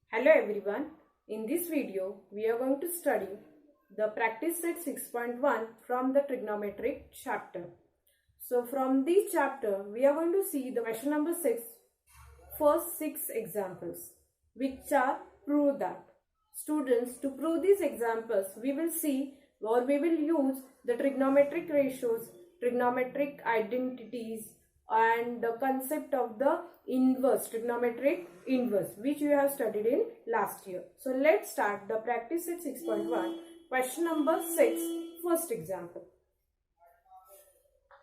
Hello everyone. In this video, we are going to study the practice set 6.1 from the trigonometric chapter. So from this chapter, we are going to see the question number 6, first 6 examples, which are prove that. Students, to prove these examples, we will see or we will use the trigonometric ratios, trigonometric identities, and the concept of the inverse, trigonometric inverse, which we have studied in last year. So let's start the practice set 6.1, question number 6, first example.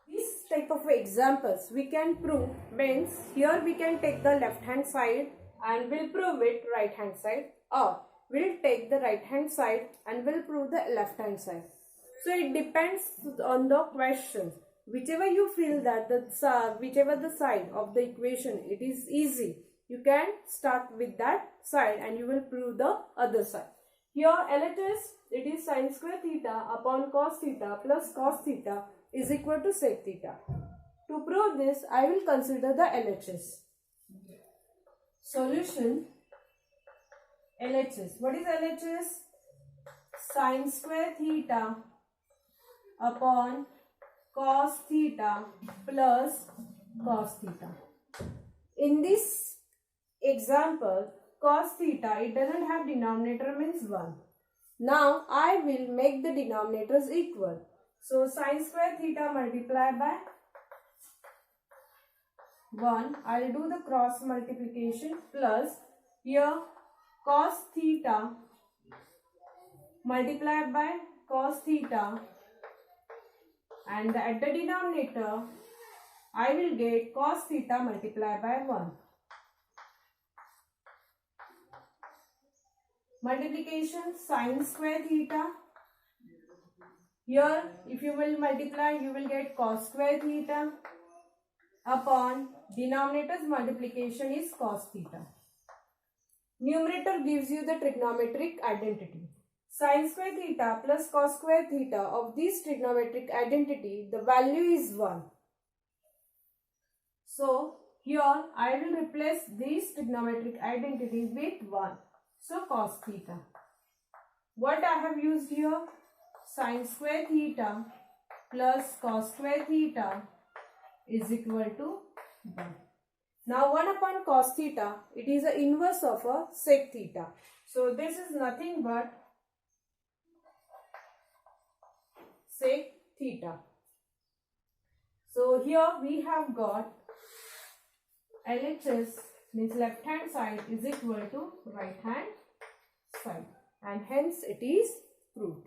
This type of examples we can prove means here we can take the left hand side and we'll prove it right hand side, or we'll take the right hand side and we'll prove the left hand side. So it depends on the question. Whichever you feel that whichever the side of the equation it is easy, you can start with that side and you will prove the other side. Here LHS, it is sin square theta upon cos theta plus cos theta is equal to sec theta. To prove this, I will consider the LHS. Solution LHS. What is LHS? Sin square theta upon cos theta plus cos theta. In this example, cos theta, it doesn't have denominator, means 1. Now I will make the denominators equal. So sin square theta multiplied by 1, I will do the cross multiplication, plus here cos theta multiplied by cos theta, and at the denominator I will get cos theta multiplied by 1. Multiplication sin square theta. Here if you will multiply, you will get cos square theta upon denominator's multiplication is cos theta. Numerator gives you the trigonometric identity. Sin square theta plus cos square theta of this trigonometric identity, the value is 1. So here I will replace this trigonometric identity with 1. So cos theta. What I have used here? Sin square theta plus cos square theta is equal to 1. Now 1 upon cos theta, it is the inverse of a sec theta. So this is nothing but sec theta. So here we have got LHS, means left hand side is equal to right hand side, and hence it is proved.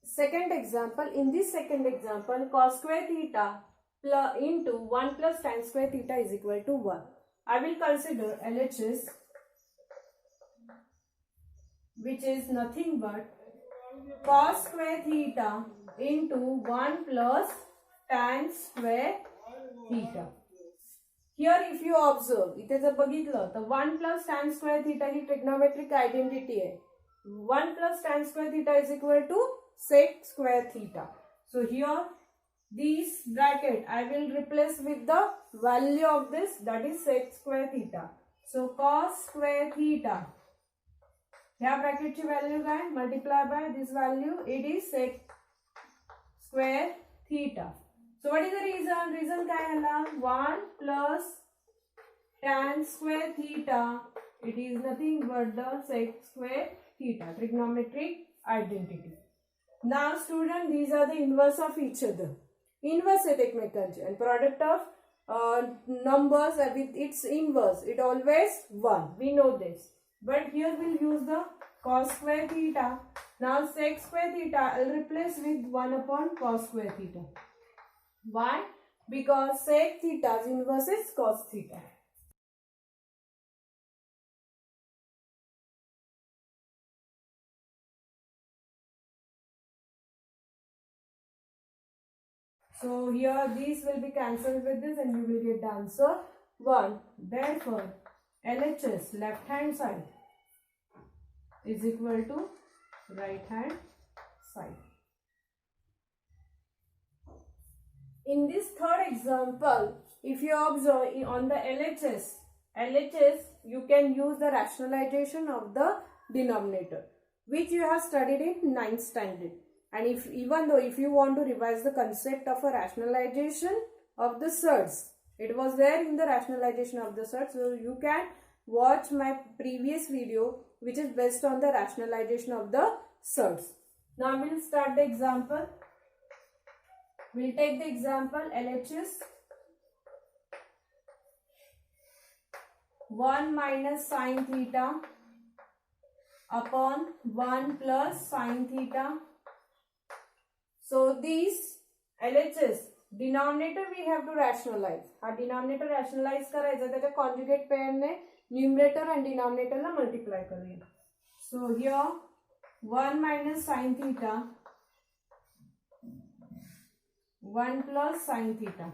Second example, in this second example, cos square theta into 1 plus tan square theta is equal to 1. I will consider LHS, which is nothing but cos square theta into 1 plus tan square theta. Here if you observe, इथे जर बघितलं तर 1 plus tan square theta ही trigonometric identity आहे. 1 plus tan square theta is equal to sec square theta. So here this bracket I will replace with the value of this, that is sec square theta. So cos square theta, ह्या ब्रॅकेटची value काय, multiply by this value, it is sec square theta. So what is the reason? Reason काय आला? 1 plus tan square theta, it is nothing but the sec square theta, trigonometric identity. Now student, these are the inverse of each other. Inverse आहेत एकमेकांचे, and product of numbers with its inverse, it always 1. We know this. But here we'll use the cos square theta. Now sec square theta I'll replace with 1 upon cos square theta. Why? Because sec theta's inverse is cos theta. So here these will be cancelled with this and you will get the answer 1. Therefore LHS, left hand side, is equal to right hand side. In this third example, if you observe on the LHS, LHS, you can use the rationalization of the denominator, which you have studied in 9th standard. And even though if you want to revise the concept of a rationalization of the surds, it was there in the rationalization of the surds. So you can watch my previous video, which is based on the rationalization of the surds. Now we'll start the example. We'll take the example LHS 1 minus sine theta upon 1 plus sine theta. So these LHS denominator we have to rationalize. हा denominator rationalize करायचा, त्याच्या conjugate pair ने numerator and denominator La multiply करूया. So here 1 minus sine theta 1 plus sine theta.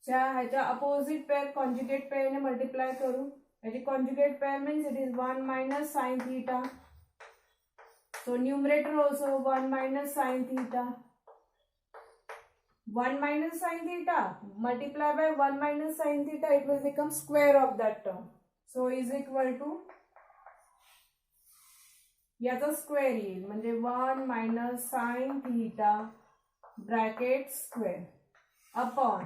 ह्याच्या opposite pair conjugate pair ने multiply करू. ह्याची conjugate pair means it is 1 minus sine theta. So numerator also 1 minus sine theta. 1 minus sine theta multiply by 1 minus sine theta, it will become square of that term. So is equal to याचा square येईल म्हणजे 1 minus sine theta bracket square upon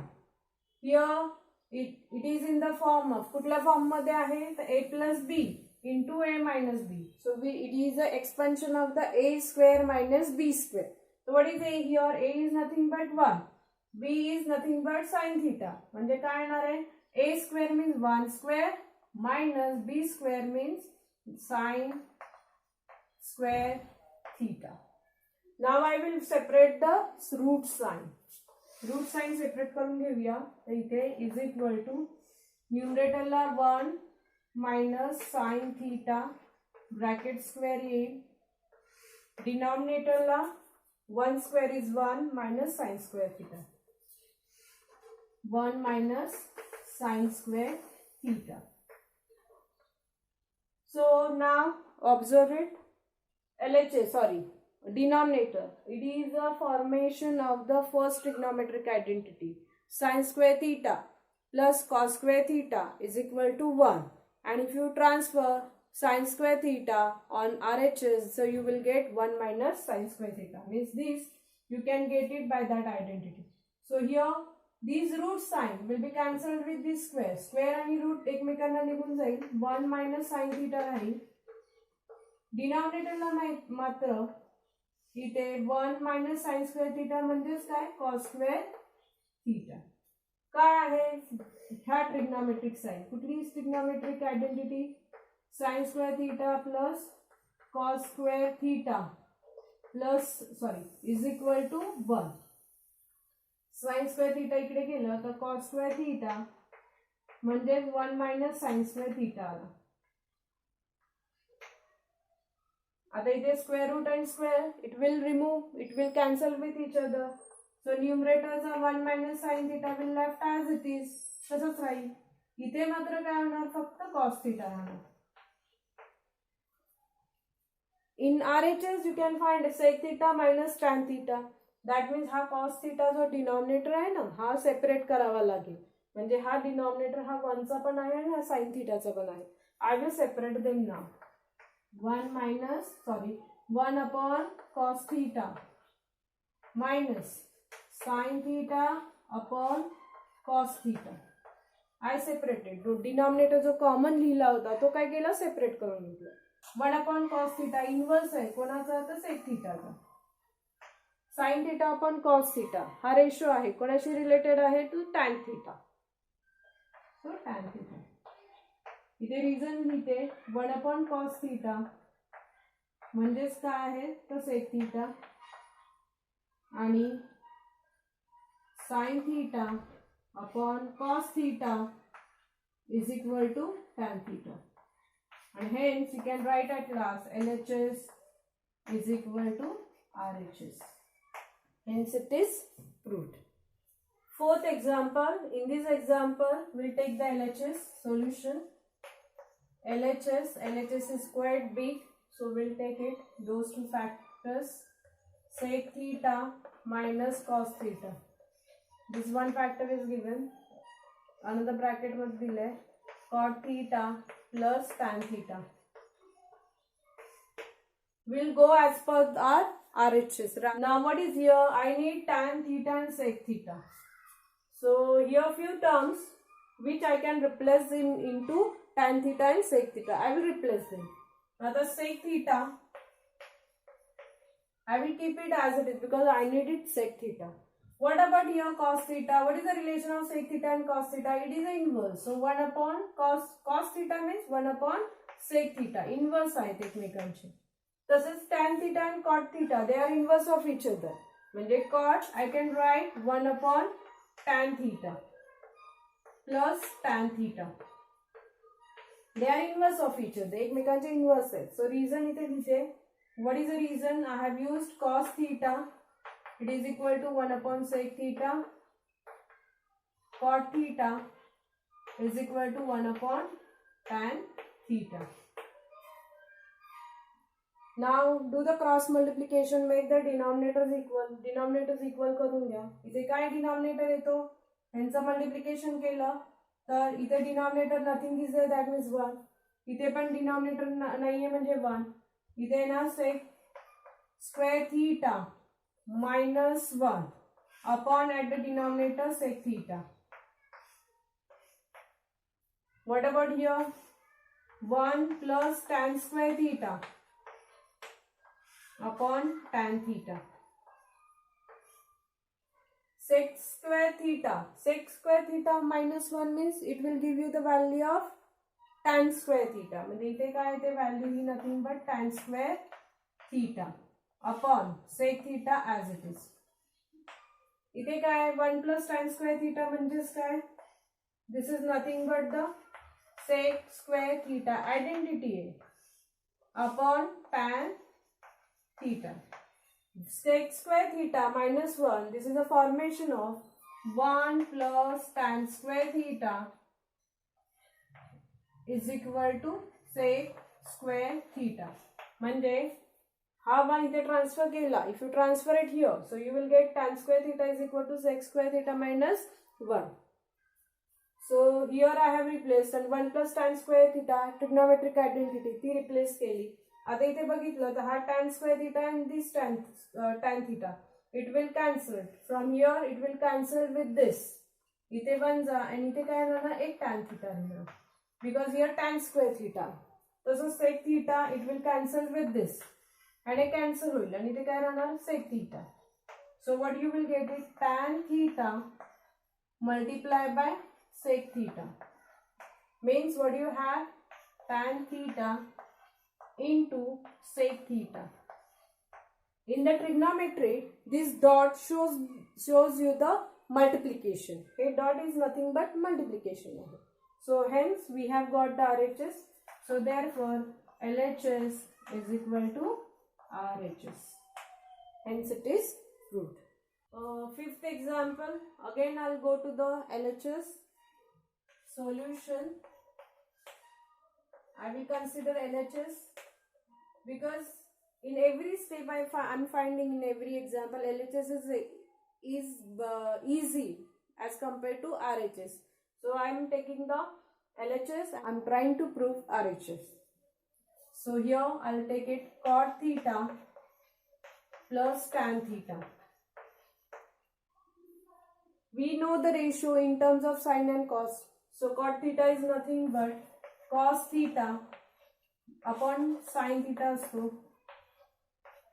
here it is in the form of कुठल्या form मध्ये आहे तर a plus b into a minus b. So it is the expansion of the a square minus b square. So what is a here? A is nothing but 1, b is nothing but sine theta. म्हणजे काय येणार आहे? a square means 1 square minus b square means sine square theta. Now I will separate the root sign. Root sign separate करून घेऊया. तर इथे is equal to numerator La 1 minus sine theta bracket square येईल. Denominator La 1 square is 1 minus sine square theta. 1 minus sine square theta. So now observe it. LHS, sorry, denominator. It is a formation of the first trigonometric identity. Sine square theta plus cos square theta is equal to 1. And if you transfer sine square theta on RHS, so you will get 1 minus sine square theta. Means this, you can get it by that identity. So here, these root sign will be cancelled with this square. Square and root एकमेकांना निघून जाईल. 1 minus sine theta राहील. डिनॉमिनेटरला मात्र इथे 1 minus sine square theta म्हणजेच काय cos square theta. काय आहे ह्या ट्रिग्नोमेट्रिक साइन कुठली trigonometric identity sin square theta plus cos square theta plus is equal to 1. sin square theta इकडे गेलं तर cos square theta म्हणजे 1 minus sin square theta आला. आता इथे square root and square it will remove, it will cancel with each other. So numerators are 1 minus sin theta will left as it is. तसंच राहील. इथे मात्र काय होणार फक्त cos theta राहणार. In RHS you can find sec theta minus tan theta. That means हा cos theta जो denominator आहे ना हा सेपरेट करावा लागेल. म्हणजे हा denominator हा 1 चा पण आहे आणि हा sin theta चा पण आहे. I will separate them now. 1 upon cos theta minus sin theta upon cos theta. I separated. Denominator जो कॉमन लिहिला होता तो काय केला सेपरेट करून घेतला. 1 upon cos theta इनवर्स आहे कोणाचा तर sec theta चा. sin theta upon cos theta हा रेशो आहे कोणाशी रिलेटेड आहे to tan theta. So tan theta. इथे रिझन लिहिते 1 upon cos theta म्हणजेच काय आहे तर sec theta आणि sin theta upon cos theta is equal to tan theta. And hence you can write at last LHS is equal to RHS. Hence it is proved. Fourth example. In this example, we'll take the LHS solution. LHS is quite big, so we'll take it. Those two factors, sec theta minus cos theta. This one factor is given. Another bracket मध्ये दिलंय cot theta plus tan theta. We'll go as per our RHS. Now what is here? I need tan theta and sec theta. So here few terms which I can replace into tan theta and sec theta. I will replace them. Now the sec theta, I will keep it as it is because I need it sec theta. What about here cos theta? What is the relation of sec theta and cos theta? It is the inverse. So 1 upon cos theta means 1 upon sec theta. Inverse आहेत एकमेकांचे. तसेच tan theta and cot theta, they are inverse of each other. म्हणजे cot I can write 1 upon tan theta plus tan theta. They are inverse of each other. एकमेकांचे inverse आहेत. So reason इथे लिहिते. What is the reason? I have used cos theta. It is equal to 1 upon sec theta. Cot theta is equal to 1 upon tan theta. Now do the cross multiplication. Make the denominators equal. Denominators equal करून घ्या. इथे काय denominator येतो? ह्यांचं multiplication केलं तर इथे denominator nothing is there, that means 1. इथे पण denominator नाहीये म्हणजे 1. इथे ना sec square theta minus 1 upon at the denominator sec theta. What about here? 1 plus tan square theta upon tan theta. Sec square theta. Sec square theta minus 1 means it will give you the value of tan square theta. म्हणजे इथे काय ते value he nothing but tan square theta upon sec theta as it is. इथे काय 1 plus tan square theta म्हणजेच काय? This is nothing but the sec square theta identity upon tan theta. Sec square theta minus 1, this is a formation of 1 plus tan square theta is equal to sec square theta. म्हणजे हा 1 इथे transfer केला. If you transfer it here, so you will get tan square theta is equal to sec square theta minus 1. So here I have replaced and 1 plus tan square theta trigonometric identity ती replace केली. आता इथे बघितलं तर हा tan square theta and this tan theta it will cancel. From here it will cancel with this. इथे 1 जा आणि इथे काय राहणार एक tan theta राहणार because here tan square theta. तसं sec theta it will cancel with this. And it cancel होईल आणि ते काय राहणार sec theta. So what you will get is tan theta multiplied by sec theta. Means what you have? Tan theta into sec theta. In the trigonometry, this dot shows you the multiplication. Okay, dot is nothing but multiplication. So hence we have got the RHS. So therefore LHS is equal to RHS. Hence it is proved. Fifth example. Again I'll go to the LHS solution. I will consider LHS because in every step I'm finding in every example LHS is easy as compared to RHS. So I'm taking the LHS. I'm trying to prove RHS. So here I'll take it cot theta plus tan theta. We know the ratio in terms of sin and cos. So cot theta is nothing but cos theta upon sin theta असतो.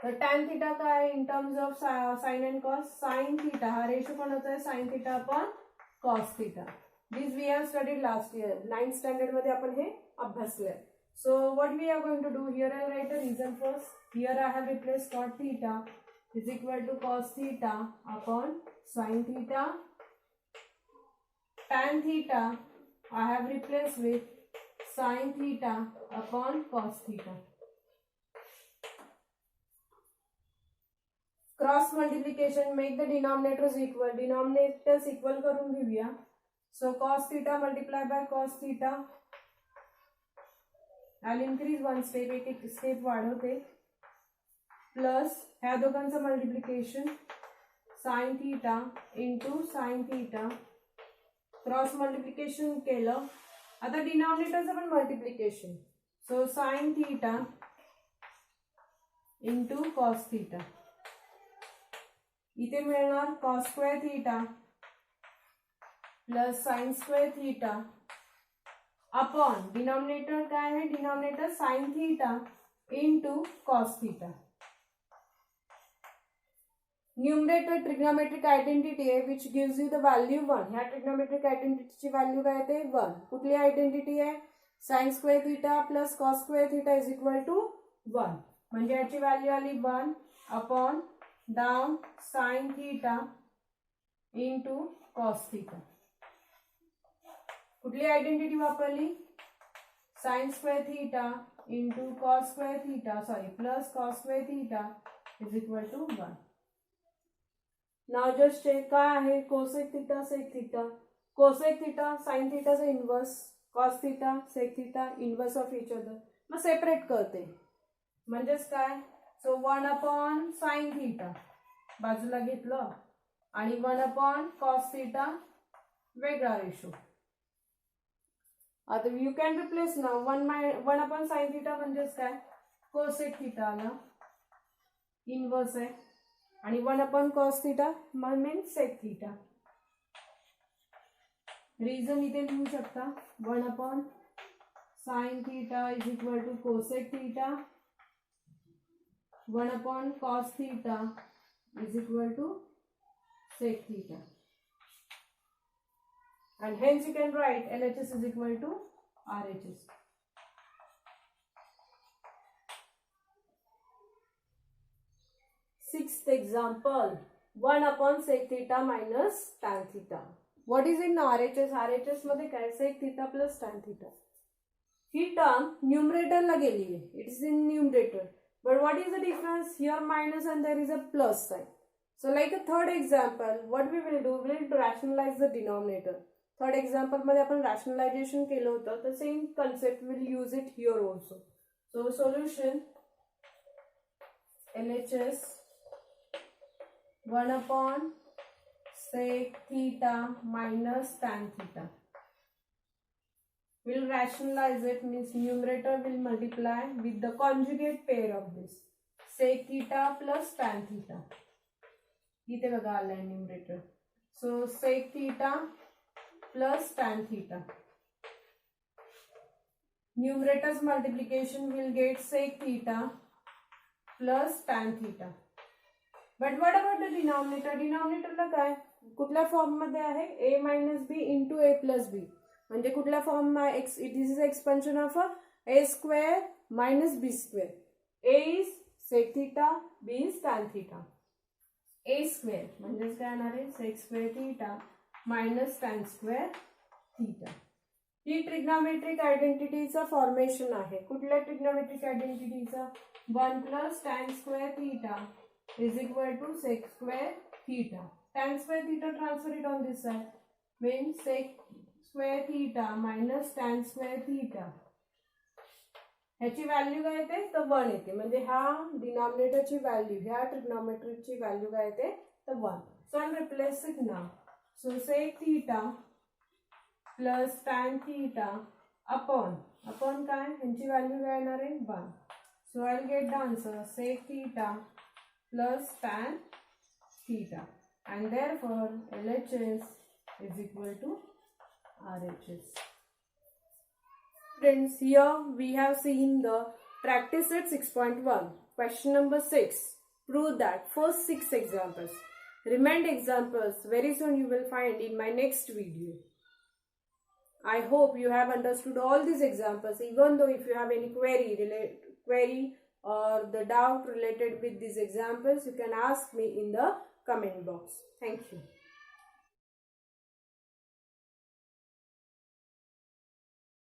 तर tan theta काय in terms of sin and cos? Sin theta हा ratio पण होता है sin theta upon cos theta. This we have studied last year. 9th standard मध्ये आपण हे अभ्यासले. So what we are going to do here, I'll write the reason first. Here I have replaced cot theta is equal to cos theta upon sin theta. Tan theta I have replaced with sin theta upon cos theta. Cross multiplication, make the denominators equal. Denominators equal करून घेऊया. So cos theta multiplied by cos theta. I'll increase one step, एक step वाढवते. Plus ह्या दोघांचं multiplication sin theta into sin theta cross multiplication केलं. आता डिनॉमिनेटरचं पण multiplication. So sine theta into cos theta. इथे मिळणार cos square theta plus sine square theta upon denominator काय आहे, denominator sine theta into cos theta. Numerator trigonometric identity आहे which gives you the value 1. ह्या ट्रिग्नोमेट्रिक आयडेंटिटीची व्हॅल्यू काय आहे, 1. कुठली identity आहे, sine square theta plus cos square theta is equal to 1. म्हणजे याची व्हॅल्यू आली 1 upon down sine theta into cos theta. कुठली आयडेंटिटी वापरली, sine square theta into cos square theta plus cos square theta is equal to 1. Now just check काय आहे, cosec theta sec theta. Cosec theta sine थीटाचा inverse, cos theta sec theta inverse of each other. मग separate करते म्हणजेच काय, सो 1 upon sine theta बाजूला घेतलं आणि 1 अपॉन कॉस थीटा वेगळा रेशो. आता यू कॅन रिप्लेस ना 1 अपॉन साइन थीटा म्हणजेच काय, कोसेक थीटा आला इन्व्हर्स आहे आणि 1 upon cos theta means sec theta. Reason इथे लिहू शकता, 1 upon sine theta is equal to cosec theta, 1 upon cos theta is equal to sec theta, and hence you can write LHS is equal to RHS. Sixth example, 1 upon sec theta minus tan theta. What is in RHS? RHS मध्ये काय, sec theta plus tan theta. ही term numerator ला गेली आहे, it is in numerator. But what is the difference? Here minus and there is a plus sign. So like a third example, what we will do, we will rationalize the denominator. Third example मध्ये आपण rationalization केलं होतं, the same concept we will use it here also. So solution, LHS 1 upon sec theta minus tan theta. Will rationalize it, means numerator will multiply with the conjugate pair of this sec theta plus tan theta. इथे बघा आलाय numerator. So sec theta plus tan theta. Numerator's multiplication will get sec theta plus tan theta. But what about the denominator? Denominator ला काय, कुठल्या form मध्ये आहे, a minus b into a plus b. म्हणजे कुठल्या form x, this is expansion of a square minus b square. a is sec theta, b is tan theta. a square म्हणजेच काय येणार आहे, sec square theta minus tan square theta. ही trigonometric आयडेंटिटीचा formation आहे. कुठल्या ट्रिग्नोमेट्रिक आयडेंटिटीचा, 1 plus tan square theta is equal to sec square theta. tan square theta transfer it on this side, means sec square theta minus tan square theta. ह्याची value काय येते, तर 1 येते. म्हणजे ह्या डिनॉमिनेटरची व्हॅल्यू, ह्या ट्रिग्नोमेट्रिकची व्हॅल्यू काय येते, तर 1. So I am replacing now. So sec theta plus tan theta upon काय, ह्यांची व्हॅल्यू काय येणार आहे, 1. So I will get the answer sec theta plus tan theta, and therefore LHS is equal to RHS. Friends, here we have seen the practice set 6.1. Question number 6. Prove that first 6 examples. Remained examples very soon you will find in my next video. I hope you have understood all these examples. Even though if you have any query or the doubt related with these examples, you can ask me in the comment box. Thank you.